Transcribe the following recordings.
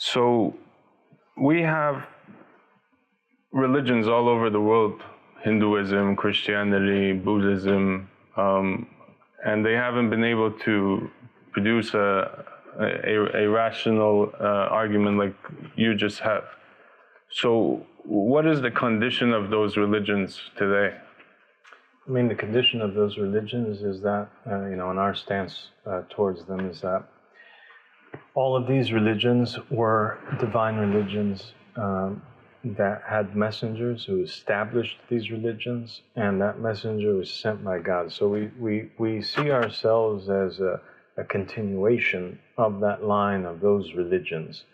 So we have religions all over the world, Hinduism, Christianity, Buddhism, and they haven't been able to produce a rational argument like you just have. So what is the condition of those religions today? I mean, the condition of those religions is that, and our stance towards them is that all of these religions were divine religions that had messengers who established these religions, and that messenger was sent by God. So we see ourselves as a continuation of that line of those religions.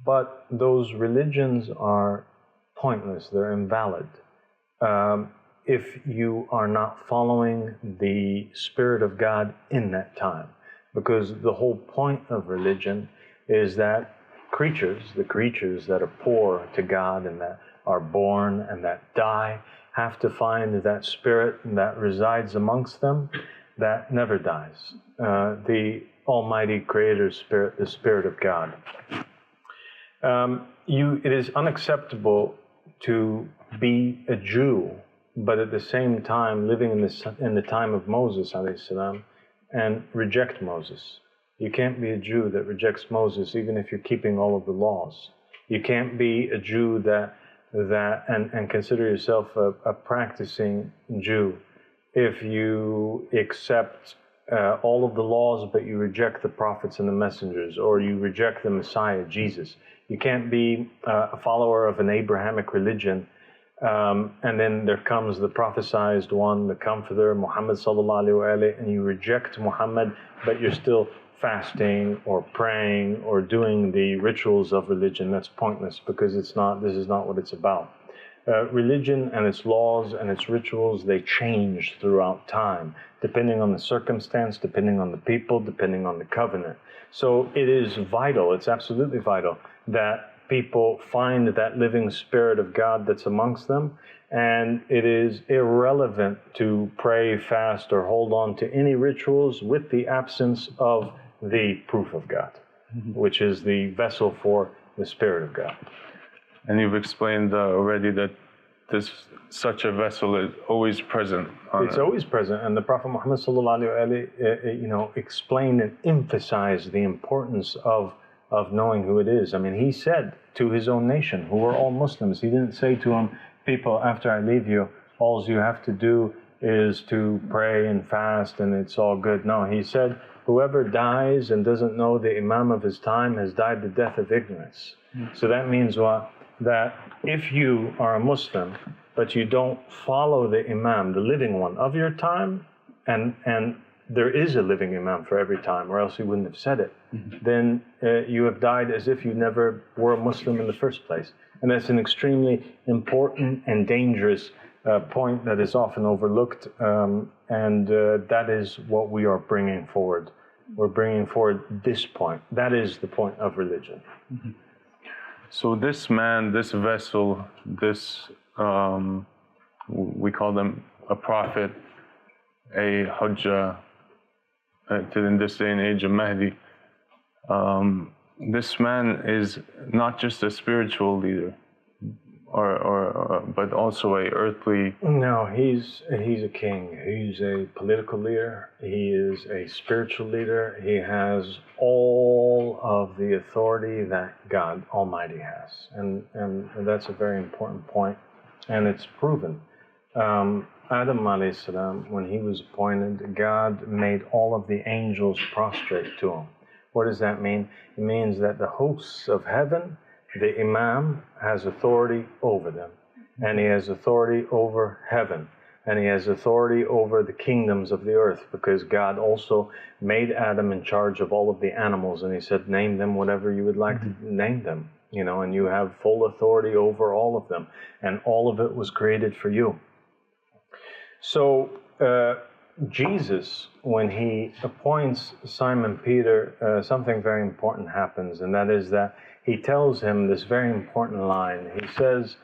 But those religions are pointless, they're invalid. If you are not following the Spirit of God in that time. Because the whole point of religion is that the creatures that are poor to God and that are born and that die, have to find that Spirit that resides amongst them that never dies. The Almighty Creator's Spirit, the Spirit of God. It is unacceptable to be a Jew, but at the same time living in the time of Moses, alayhi salam, and reject Moses. You can't be a Jew that rejects Moses, even if you're keeping all of the laws. You can't be a Jew and consider yourself a practicing Jew if you accept all of the laws, but you reject the prophets and the messengers, or you reject the Messiah, Jesus. You can't be a follower of an Abrahamic religion, and then there comes the prophesized one, the comforter, Muhammad sallallahu alaihi wasallam, and you reject Muhammad, but you're still fasting or praying or doing the rituals of religion. That's pointless, because this is not what it's about. Religion and its laws and its rituals, they change throughout time, depending on the circumstance, depending on the people, depending on the covenant. So it is vital, it's absolutely vital, that people find that living Spirit of God that's amongst them, and it is irrelevant to pray, fast, or hold on to any rituals with the absence of the proof of God, which is the vessel for the Spirit of God. And you've explained already that such a vessel is always present. It's always present, and the Prophet Muhammad sallallahu alaihi wasallam, explained and emphasized the importance of knowing who it is. I mean, he said to his own nation, who were all Muslims, he didn't say to them, people, after I leave you, all you have to do is to pray and fast and it's all good. No, he said, whoever dies and doesn't know the Imam of his time has died the death of ignorance. So that means what? That if you are a Muslim, but you don't follow the Imam, the living one of your time, and there is a living Imam for every time, or else he wouldn't have said it, then you have died as if you never were a Muslim in the first place. And that's an extremely important and dangerous point that is often overlooked, and that is what we are bringing forward. We're bringing forward this point. That is the point of religion. So this man, this vessel, we call them a prophet, a hujjah, in this day and age, a Mehdi. This man is not just a spiritual leader, but also a earthly. No, he's a king. He's a political leader. He is a spiritual leader. He has all of the authority that God Almighty has, and that's a very important point, and it's proven. Adam alayhi salam, when he was appointed, God made all of the angels prostrate to him. What does that mean? It means that the hosts of heaven, the Imam has authority over them, and he has authority over heaven, and he has authority over the kingdoms of the earth, because God also made Adam in charge of all of the animals, and he said, name them whatever you would like to name them, and you have full authority over all of them, and all of it was created for you. So Jesus, when he appoints Simon Peter, something very important happens, and that is that he tells him this very important line. He says,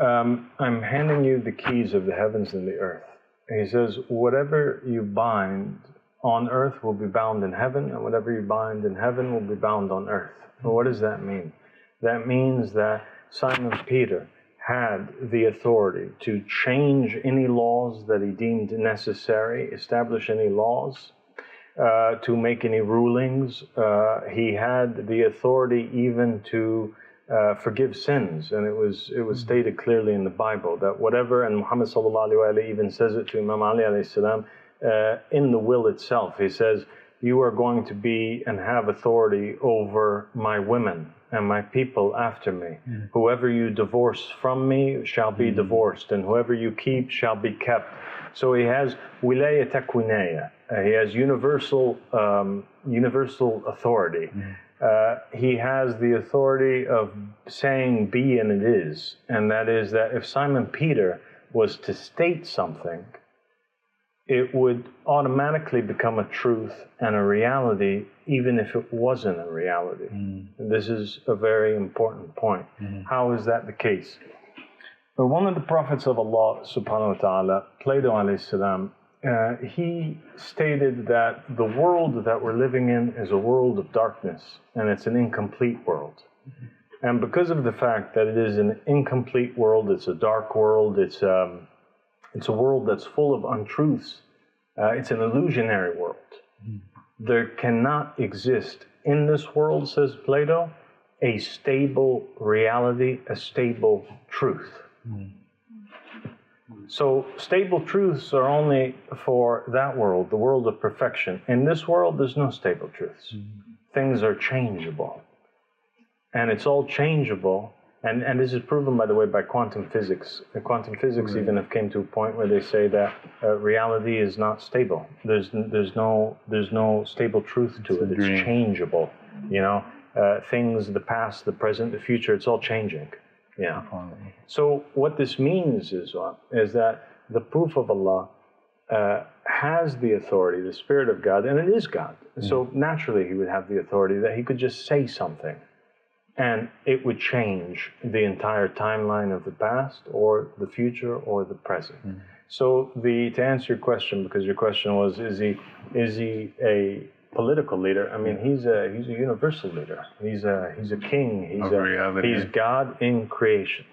I'm handing you the keys of the heavens and the earth. He says, whatever you bind on earth will be bound in heaven, and whatever you bind in heaven will be bound on earth. Well, what does that mean? That means that Simon Peter had the authority to change any laws that he deemed necessary, establish any laws, to make any rulings. He had the authority even to forgive sins, and it was stated clearly in the Bible that whatever, and Muhammad sallallahu alaihi wasallam even says it to Imam Ali alayhi salam, in the will itself. He says, "You are going to be and have authority over my women and my people after me. Whoever you divorce from me shall be divorced, and whoever you keep shall be kept." So he has wilaya takwinaya. He has universal authority. He has the authority of saying be and it is. And that is that if Simon Peter was to state something, it would automatically become a truth and a reality, even if it wasn't a reality. This is a very important point. How is that the case? But one of the prophets of Allah subhanahu wa ta'ala, Plato alayhi salam, he stated that the world that we're living in is a world of darkness, and it's an incomplete world. And because of the fact that it is an incomplete world, it's a dark world, it's a world that's full of untruths, it's an illusionary world. There cannot exist in this world, says Plato, a stable reality, a stable truth. So stable truths are only for that world, the world of perfection. In this world, there's no stable truths. Things are changeable. And it's all changeable. And this is proven, by the way, by quantum physics. Quantum physics even have came to a point where they say that reality is not stable. There's no stable truth to it. It's changeable. You know, things, the past, the present, the future, it's all changing. Yeah. So what this means is that the proof of Allah has the authority, the Spirit of God, and it is God. So naturally he would have the authority that he could just say something and it would change the entire timeline of the past or the future or the present. So to answer your question, because your question was, is he a political leader? I mean, he's a universal leader. He's a king. He's God in creation.